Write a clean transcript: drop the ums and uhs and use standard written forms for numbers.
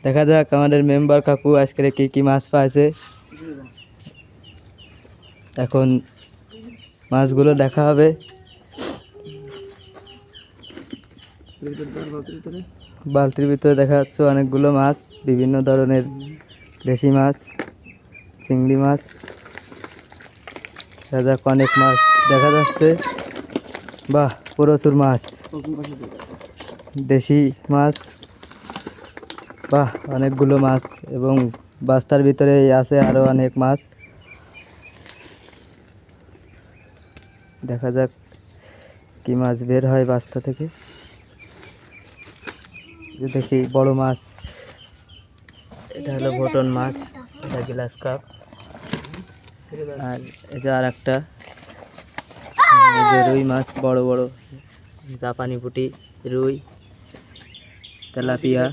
দেখা যাক আমাদের মেম্বার কাকু আজকে কি কি মাছ পাইছে। এখন মাছগুলো দেখা হবে। বালতির ভিতরে দেখা যাচ্ছে অনেকগুলো মাছ, বিভিন্ন ধরনের দেশি মাছ, চিংড়ি মাছ। দেখা যাক অনেক মাছ দেখা যাচ্ছে। বাহ, প্রচুর মাছ, দেশি মাছ। বাহ, অনেকগুলো মাছ এবং বস্তার ভিতরে আছে আরো অনেক মাছ। দেখা যাক কি মাছ বের হয় বস্তা থেকে। দেখি বড় মাছ, এটা হলো বটন মাছ, এটা গ্লাস কাপ। আর এটা আর একটা রুই মাছ, বড় বড় জাপানি পুঁটি, রুই, তেলাপিয়া।